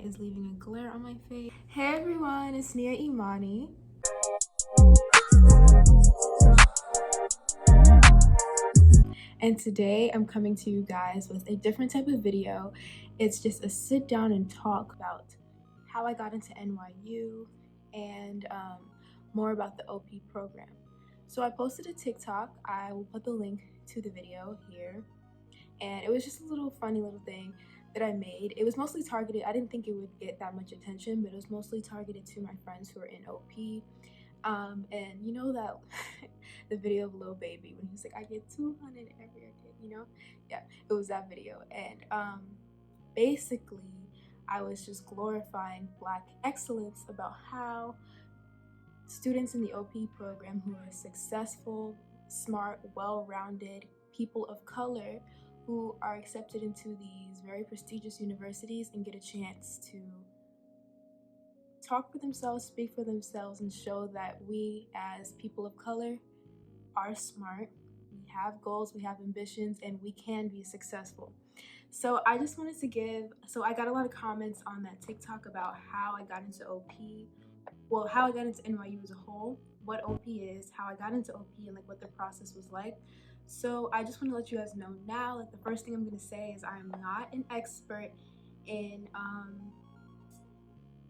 light is leaving a glare on my face. Hey everyone, it's Nia Imani. And today I'm coming to you guys with a different type of video. It's just a sit down and talk about how I got into NYU and more about the OPIE program. So I posted a TikTok. I will put the link to the video here. And it was just a little funny little thing that I made. It was mostly targeted. I didn't think it would get that much attention, but it was mostly targeted to my friends who are in OP. And you know that the video of Lil Baby when he's like, I get 200 every day, you know? Yeah, it was that video. And basically, I was just glorifying Black excellence about how students in the OP program who are successful, smart, well-rounded people of color who are accepted into these very prestigious universities and get a chance to talk for themselves, speak for themselves, and show that we as people of color are smart, we have goals, we have ambitions, and we can be successful. So I just wanted to I got a lot of comments on that TikTok about how I got into OP, well, how I got into NYU as a whole, what OP is, how I got into OP, and like what the process was like. So I just want to let you guys know now, like the first thing I'm going to say is I'm not an expert in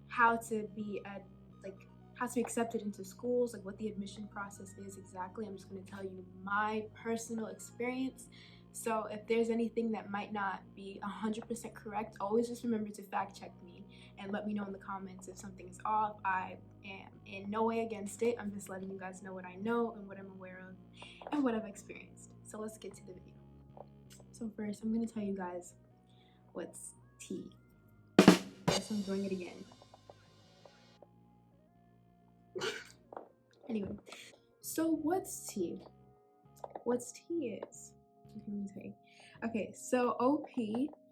how to be accepted into schools, like what the admission process is exactly. I'm just going to tell you my personal experience. So if there's anything that might not be 100% correct, always just remember to fact check me and let me know in the comments if something is off. I am in no way against it. I'm just letting you guys know what I know and what I'm aware of and what I've experienced. So let's get to the video. So first, I'm going to tell you guys what's tea. Yes, I'm doing it again. Anyway, so what's tea? What's tea is? Okay, so OP,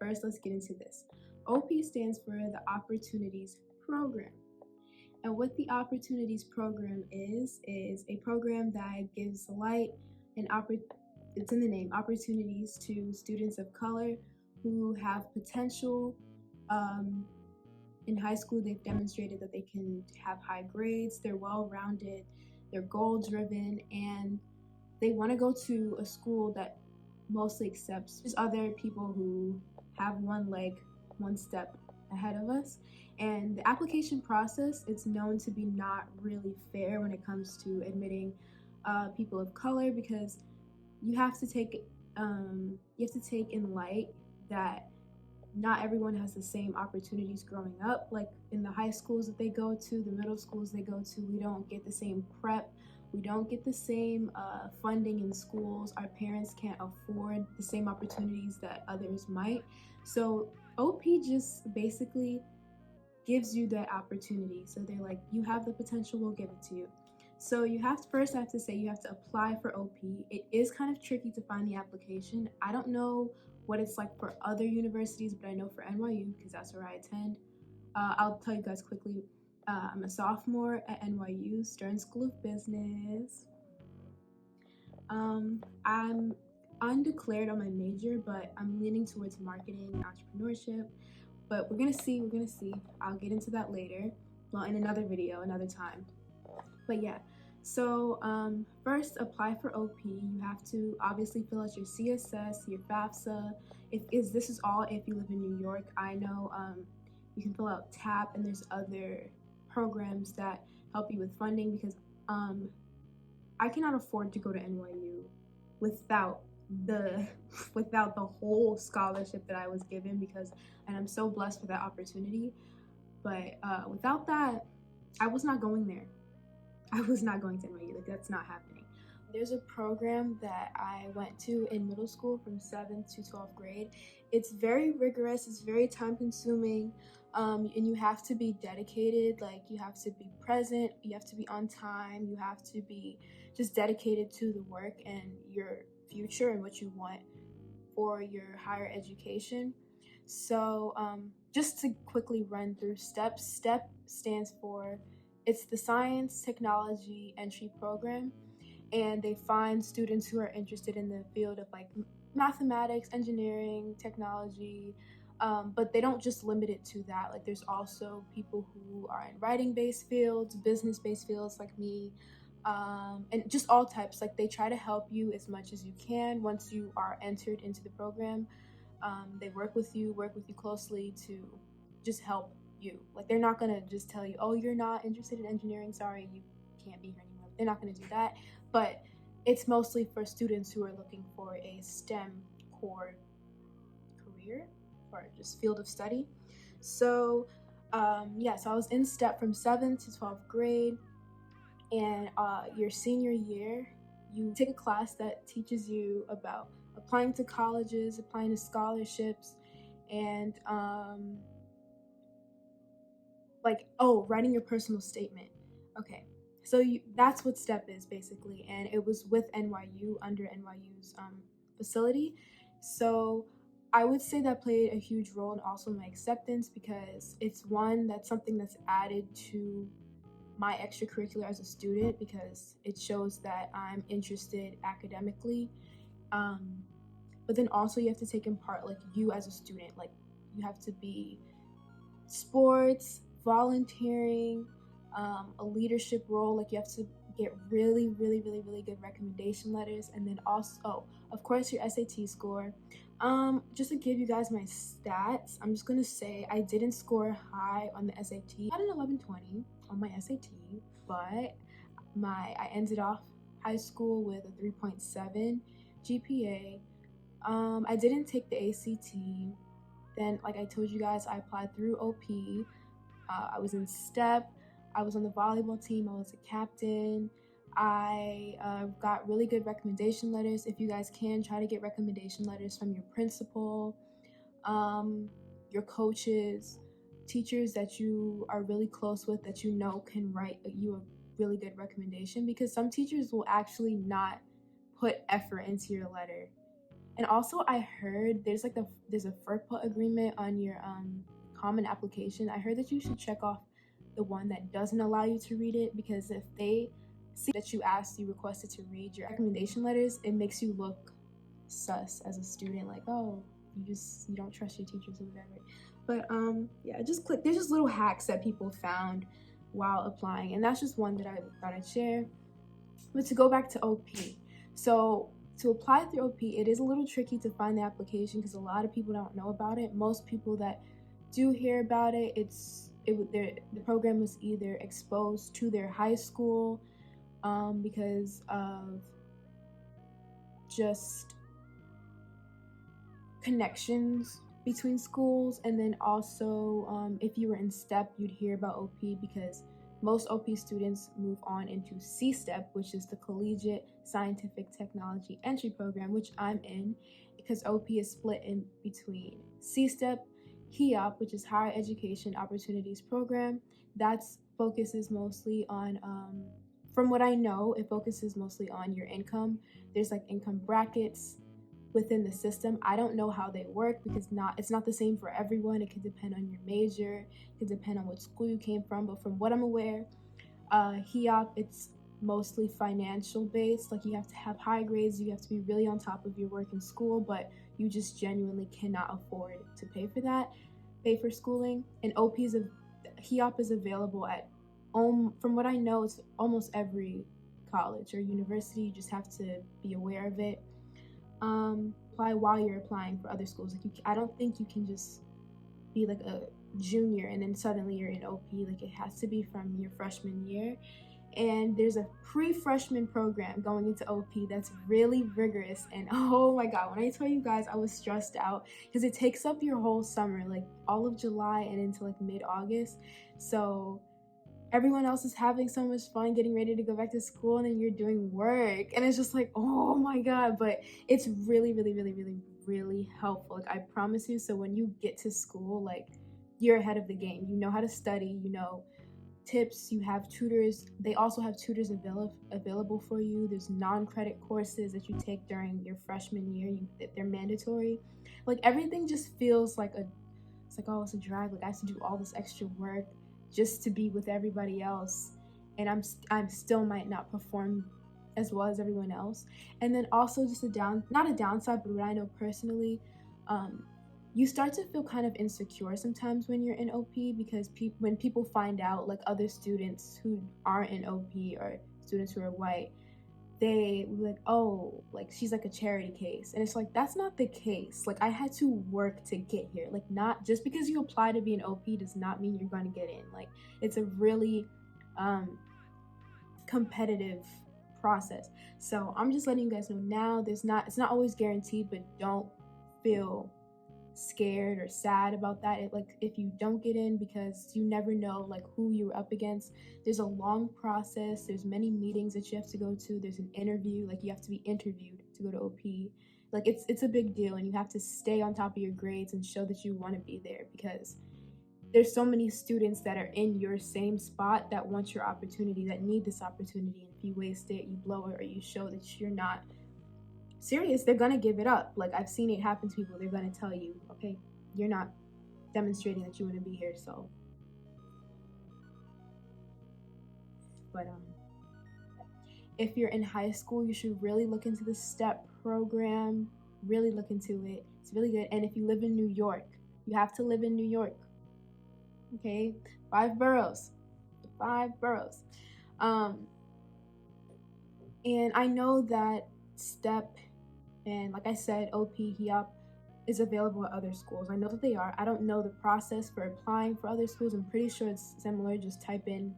first let's get into this. OP stands for the Opportunities Program. And what the Opportunities Program is a program that gives light and it's in the name, opportunities to students of color who have potential. In high school, they've demonstrated that they can have high grades, they're well-rounded, they're goal-driven, and they want to go to a school that mostly accepts just other people who have one step ahead of us. And the application process, it's known to be not really fair when it comes to admitting people of color, because you have to take in light that not everyone has the same opportunities growing up. Like in the high schools that they go to, the middle schools they go to, we don't get the same prep, we don't get the same funding in schools, our parents can't afford the same opportunities that others might. So OP just basically gives you that opportunity. So they're like, you have the potential, we'll give it to you. So you have to apply for OP. It is kind of tricky to find the application. I don't know what it's like for other universities, but I know for NYU, because that's where I attend. I'll tell you guys quickly. I'm a sophomore at NYU, Stern School of Business. I'm undeclared on my major, but I'm leaning towards marketing and entrepreneurship. But we're gonna see. I'll get into that later. Well, in another video, another time. But yeah, so first apply for OP. You have to obviously fill out your CSS, your FAFSA. This is all if you live in New York. I know you can fill out TAP, and there's other programs that help you with funding, because I cannot afford to go to NYU without the whole scholarship that I was given, and I'm so blessed for that opportunity. But without that, I was not going there. I was not going to NYU. Like, that's not happening. There's a program that I went to in middle school from 7th to 12th grade. It's very rigorous, it's very time consuming, and you have to be dedicated. Like, you have to be present, you have to be on time, you have to be just dedicated to the work and your future and what you want for your higher education. So just to quickly run through steps, STEP stands for, it's the Science Technology Entry Program, and they find students who are interested in the field of like mathematics, engineering, technology, But they don't just limit it to that. Like there's also people who are in writing-based fields, business-based fields like me, and just all types. Like they try to help you as much as you can once you are entered into the program. They work with you closely to just help you. Like they're not gonna just tell you, oh, you're not interested in engineering, sorry, you can't be here anymore. They're not gonna do that. But it's mostly for students who are looking for a STEM core career or just field of study. So so I was in STEP from 7th to 12th grade. And your senior year, you take a class that teaches you about applying to colleges, applying to scholarships, and writing your personal statement. Okay, so that's what STEP is basically, and it was with NYU, under NYU's facility. So I would say that played a huge role in also my acceptance, because it's that's something that's added to my extracurricular as a student, because it shows that I'm interested academically. But then also you have to take in part, like you as a student, like you have to be sports, volunteering, a leadership role. Like you have to get really, really, really, really good recommendation letters. And then also, of course, your SAT score. Just to give you guys my stats, I'm just gonna say I didn't score high on the SAT. I had an 1120 on my SAT, but I ended off high school with a 3.7 GPA. I didn't take the ACT. Then, like I told you guys, I applied through OPIE. I was in STEP. I was on the volleyball team. I was a captain. I got really good recommendation letters. If you guys can, try to get recommendation letters from your principal, your coaches, teachers that you are really close with, that you know can write you a really good recommendation, because some teachers will actually not put effort into your letter. And also, I heard there's a FERPA agreement on your common application. I heard that you should check off the one that doesn't allow you to read it, because if they see that you requested to read your recommendation letters, it makes you look sus as a student, like, oh, you don't trust your teachers or whatever. But just click. There's just little hacks that people found while applying, and that's just one that I thought I'd share. But to go back to OP, so to apply through OP, it is a little tricky to find the application because a lot of people don't know about it. Most people that do hear about it, the program was either exposed to their high school because of just connections between schools, and then also if you were in STEP, you'd hear about OP because most OP students move on into C-STEP, which is the Collegiate Scientific Technology Entry Program, which I'm in, because OP is split in between C-STEP, HEOP, which is Higher Education Opportunities Program. That focuses mostly on, from what I know, it focuses mostly on your income. There's like income brackets within the system. I don't know how they work because it's not the same for everyone. It could depend on your major, it could depend on what school you came from, but from what I'm aware, HEOP, it's mostly financial based. Like you have to have high grades, you have to be really on top of your work in school, but you just genuinely cannot afford to pay for schooling. And HEOP is available at, from what I know, it's almost every college or university. You just have to be aware of it. Apply while you're applying for other schools. Like I don't think you can just be like a junior and then suddenly you're in OP. Like it has to be from your freshman year. And there's a pre-freshman program going into OP that's really rigorous. And oh my god, when I tell you guys, I was stressed out because it takes up your whole summer, like all of July and into like mid-August. So everyone else is having so much fun getting ready to go back to school, and then you're doing work, and it's just like, oh my god. But it's really, really, really, really, really helpful. Like I promise you. So when you get to school, like you're ahead of the game. You know how to study, you know tips, you have tutors. They also have tutors available for you. There's non-credit courses that you take during your freshman year. They're mandatory. Like everything just feels like it's a drag. Like I have to do all this extra work just to be with everybody else, and I'm still might not perform as well as everyone else. And then also just not a downside, but what I know personally, you start to feel kind of insecure sometimes when you're in OP, because when people find out, like other students who aren't in OP or students who are white, they were like, oh, like she's like a charity case. And it's like, that's not the case. Like, I had to work to get here. Like, not just because you apply to be an OP does not mean you're going to get in. Like, it's a really competitive process. So I'm just letting you guys know now, it's not always guaranteed, but don't feel scared or sad about that. Like, if you don't get in, because you never know like who you're up against. There's a long process, there's many meetings that you have to go to, there's an interview, like you have to be interviewed to go to OP. Like, it's a big deal, and you have to stay on top of your grades and show that you want to be there, because there's so many students that are in your same spot that want your opportunity, that need this opportunity, and if you waste it, you blow it, or you show that you're not serious, they're gonna give it up. Like, I've seen it happen to people. They're gonna tell you, okay, you're not demonstrating that you want to be here. So, but if you're in high school, you should really look into the STEP program. Really look into it. It's really good. And if you live in New York, you have to live in New York. Okay, 5 boroughs, 5 boroughs. And I know that STEP and, like I said, OPIE, HEOP is available at other schools. I know that they are. I don't know the process for applying for other schools. I'm pretty sure it's similar. Just type in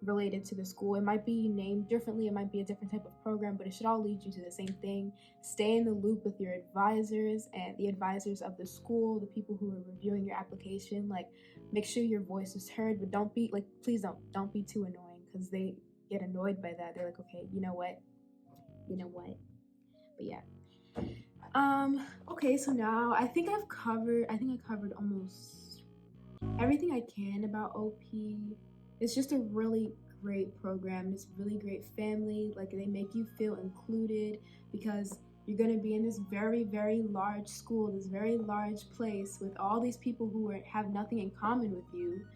related to the school. It might be named differently. It might be a different type of program, but it should all lead you to the same thing. Stay in the loop with your advisors and the advisors of the school, the people who are reviewing your application. Like, make sure your voice is heard, but don't be like, please don't be too annoying, because they get annoyed by that. They're like, okay, you know what? But yeah. Okay, so now I think I covered almost everything I can about OP. It's just a really great program. It's really great family. Like, they make you feel included, because you're going to be in this very, very large school, this very large place with all these people who have nothing in common with you.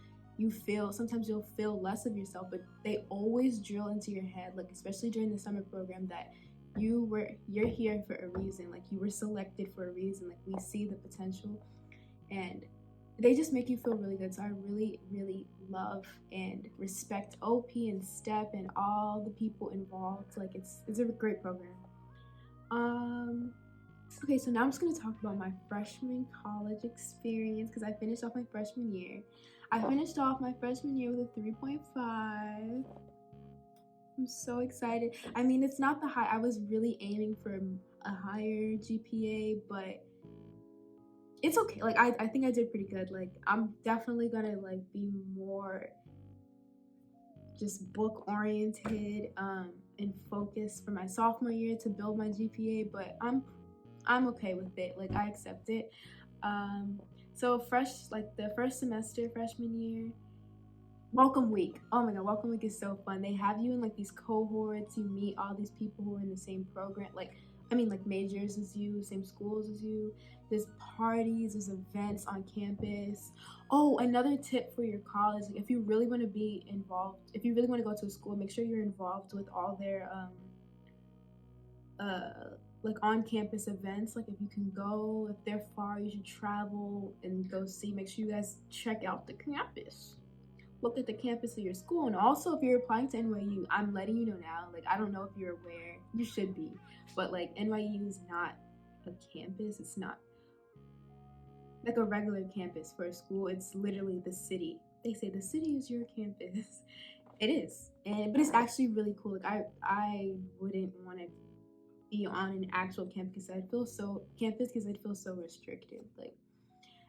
Sometimes you'll feel less of yourself, but they always drill into your head, like especially during the summer program, that you're here for a reason. Like, you were selected for a reason. Like, we see the potential, and they just make you feel really good. So I really, really love and respect OP and STEP and all the people involved. Like, it's a great program. Okay, so now I'm just gonna talk about my freshman college experience, because I finished off my freshman year. I finished off my freshman year with a 3.5. I'm so excited. I mean, it's not the high. I was really aiming for a higher GPA, but it's okay. Like, I think I did pretty good. Like, I'm definitely gonna like be more just book oriented and focused for my sophomore year to build my GPA, but I'm okay with it. Like, I accept it. So the first semester freshman year, welcome week. Oh my god, welcome week is so fun. They have you in like these cohorts. You meet all these people who are in the same program, like majors as you, same schools as you. There's parties, there's events on campus. Oh, another tip for your college: if you really want to be involved, if you really want to go to a school, make sure you're involved with all their like on-campus events. Like, if you can go, if they're far, you should travel and go see. Make sure you guys check out the campus. Look at the campus of your school. And also, if you're applying to NYU, I'm letting you know now, like, I don't know if you're aware, you should be, but like, NYU is not a campus. It's not like a regular campus for a school. It's literally the city. They say the city is your campus. It is, but it's actually really cool. Like, I wouldn't want to be on an actual campus because I'd feel so restricted. Like,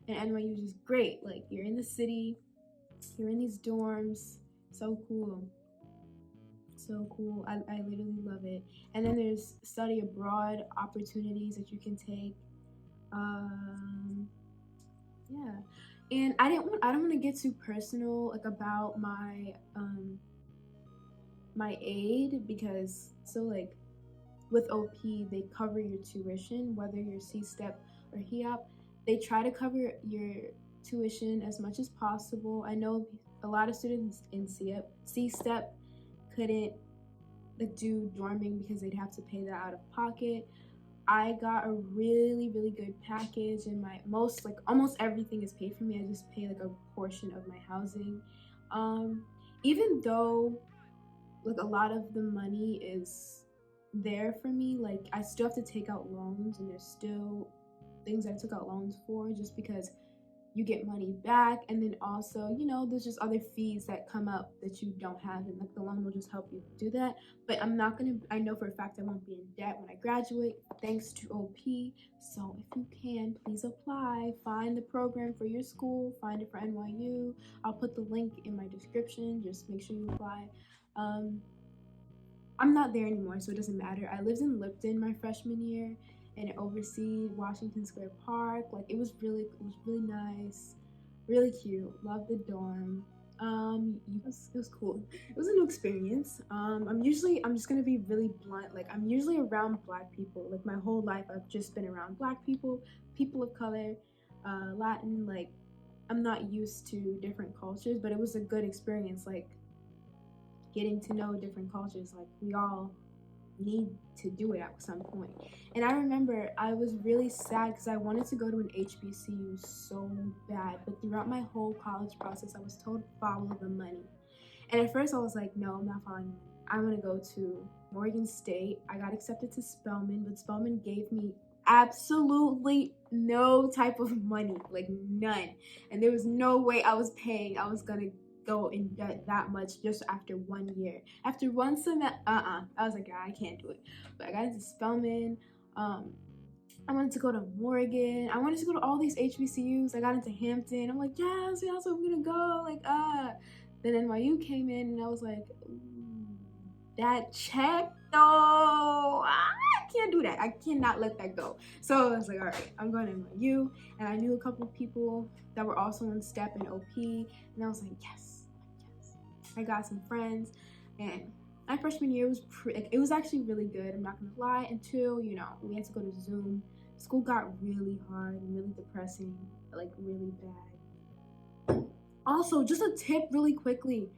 and NYU is just great. Like, you're in the city, you're in these dorms. So cool. I literally love it. And then there's study abroad opportunities that you can take. Yeah. And I don't want to get too personal, like, about my my aid, because like with OP, they cover your tuition, whether you're C-STEP or HEOP. They try to cover your tuition as much as possible. I know a lot of students in C-STEP couldn't do dorming because they'd have to pay that out of pocket. I got a really, really good package, and my almost everything is paid for me. I just pay like a portion of my housing. Even though like a lot of the money is there for me, like I still have to take out loans, and there's still things I took out loans for just because you get money back. And then also, there's just other fees that come up that you don't have, and like the loan will just help you do that. But I know for a fact I won't be in debt when I graduate thanks to OPIE. So if you can, please apply, find the program for your school, find it for NYU. I'll put the link in my description. Just make sure you apply. I'm not there anymore, so it doesn't matter. I lived in Lipton my freshman year, and it overseed Washington Square Park. Like it was really nice, really cute. Loved the dorm. It was cool. It was a new experience. I'm just gonna be really blunt. Like I'm usually around Black people. Like my whole life, I've just been around Black people, people of color, Latin. Like I'm not used to different cultures, but it was a good experience. Like getting to know different cultures. Like we all need to do it at some point. And I remember I was really sad because I wanted to go to an HBCU so bad, but throughout my whole college process I was told follow the money. And at first I was like, no, I'm not following the money. I'm gonna go to Morgan State. I got accepted to Spelman, but Spelman gave me absolutely no type of money, like none. And there was no way I was gonna go in debt that much just after 1 year. After one semester, I was like, I can't do it. But I got into Spelman. I wanted to go to Morgan. I wanted to go to all these HBCUs. I got into Hampton. I'm like, yes, we're gonna go. Like, Then NYU came in, and I was like, that check though. I can't do that. I cannot let that go. So I was like, all right, I'm going to NYU. And I knew a couple of people that were also in STEP and OP. And I was like, yes. I got some friends, and my freshman year was it was actually really good. I'm not gonna lie. Until we had to go to Zoom. School got really hard and really depressing, like really bad. Also, just a tip really quickly,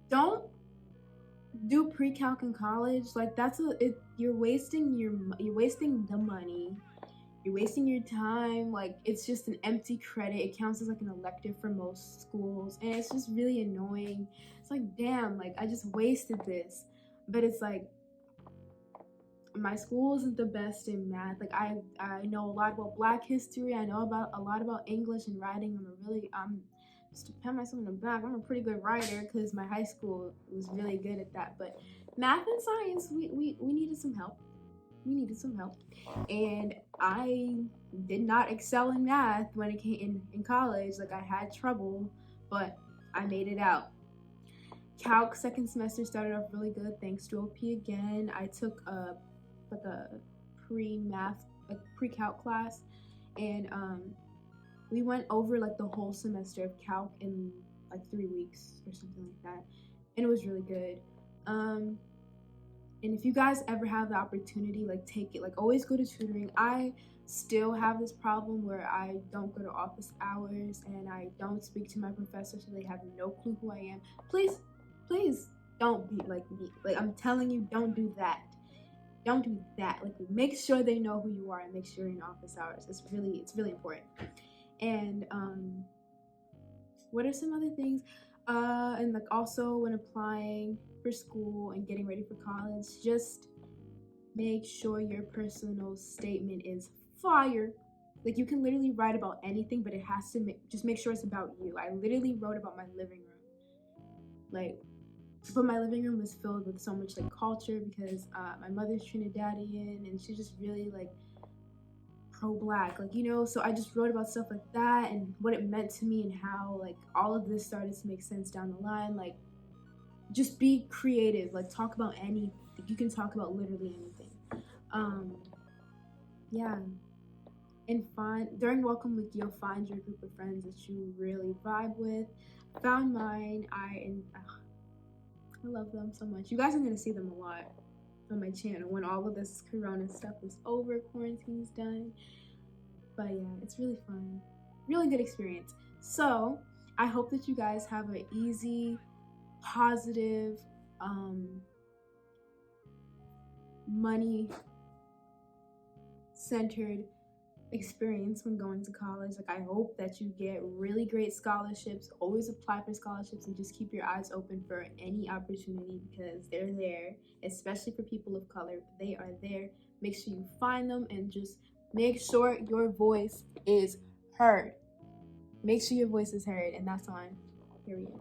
don't do pre-calc in college. Like you're wasting the money. You're wasting your time. Like it's just an empty credit. It counts as like an elective for most schools, and it's just really annoying. It's like, damn, like I just wasted this. But it's like my school isn't the best in math. Like I know a lot about Black history. I know about a lot about English and writing. Just to pat myself on the back, I'm a pretty good writer because my high school was really good at that. But math and science, we needed some help. And I did not excel in math when it came in college. Like I had trouble, but I made it out. Calc second semester started off really good thanks to OP again. I took a pre-calc class, and we went over like the whole semester of calc in like 3 weeks or something like that, and it was really good. And if you guys ever have the opportunity, like take it. Like always go to tutoring. I still have this problem where I don't go to office hours and I don't speak to my professors, so they have no clue who I am. Please don't be like me. Like I'm telling you, don't do that. Don't do that. Like make sure they know who you are and make sure you're in office hours. It's really important. And what are some other things? And like also when applying for school and getting ready for college, just make sure your personal statement is fire. Like you can literally write about anything, but it has to just make sure it's about you. I literally wrote about my living room. But my living room was filled with so much like culture because my mother's Trinidadian and she's just really like pro-Black, so I just wrote about stuff like that and what it meant to me and how like all of this started to make sense down the line. Like just be creative, like talk about anything. You can talk about literally anything. And during Welcome Week, you'll find your group of friends that you really vibe with. I found mine. I love them so much. You guys are gonna see them a lot on my channel when all of this corona stuff is over, quarantine's done. But yeah, it's really fun, really good experience. So I hope that you guys have an easy, positive money student-centered experience when going to college. Like, I hope that you get really great scholarships. Always apply for scholarships and just keep your eyes open for any opportunity, because they're there, especially for people of color. They are there. Make sure you find them and just make sure your voice is heard. Make sure your voice is heard, and that's on period.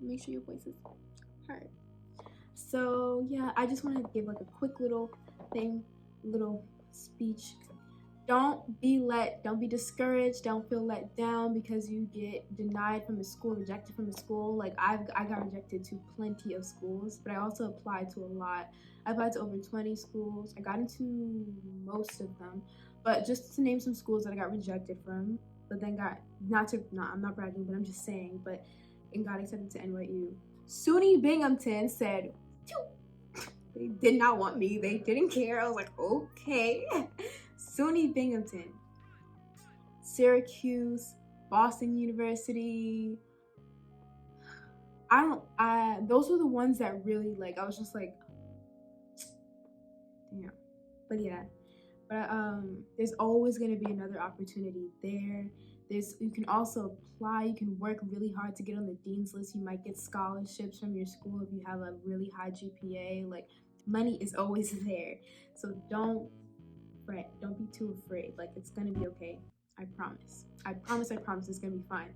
Make sure your voice is heard. So yeah, I just wanted to give like a quick little speech. Don't be discouraged. Don't feel let down because you get denied from a school, rejected from a school. Like, I got rejected to plenty of schools, but I also applied to a lot. I applied to over 20 schools. I got into most of them, but just to name some schools that I got rejected from, but then I'm not bragging, but I'm just saying, and got accepted to NYU. SUNY Binghamton said, they did not want me. They didn't care. I was like, okay. SUNY Binghamton, Syracuse, Boston University. Those were the ones that really, like, I was just like, damn. But yeah, there's always gonna be another opportunity there. You can also apply. You can work really hard to get on the dean's list. You might get scholarships from your school if you have a really high GPA. Like, money is always there. So don't fret. Don't be too afraid. Like, it's gonna be okay. I promise. I promise it's gonna be fine.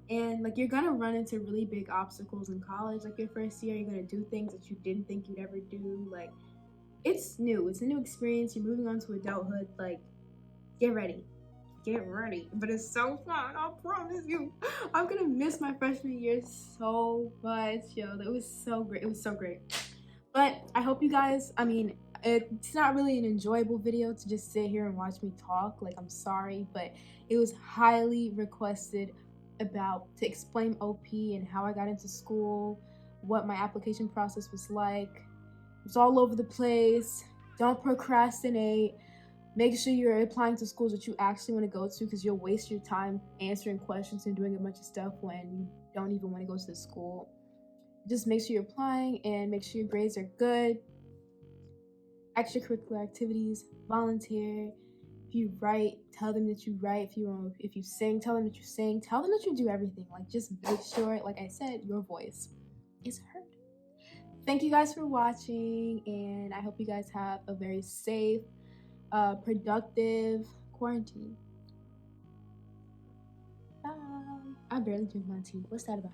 And like, you're gonna run into really big obstacles in college. Like, your first year, you're gonna do things that you didn't think you'd ever do. Like, it's new. It's a new experience. You're moving on to adulthood. Like, get ready. But it's so fun, I promise you. I'm gonna miss my freshman year so much. It was so great. But I hope you guys, it's not really an enjoyable video to just sit here and watch me talk. Like, I'm sorry, but it was highly requested to explain OPIE and how I got into school, what my application process was like. It was all over the place. Don't procrastinate. Make sure you're applying to schools that you actually want to go to, because you'll waste your time answering questions and doing a bunch of stuff when you don't even want to go to the school. Just make sure you're applying and make sure your grades are good. Extracurricular activities, volunteer. If you write, tell them that you write. If you sing, tell them that you sing. Tell them that you do everything. Like, just make sure, like I said, your voice is heard. Thank you guys for watching, and I hope you guys have a very safe, productive quarantine. Bye. I barely drink my tea. What's that about?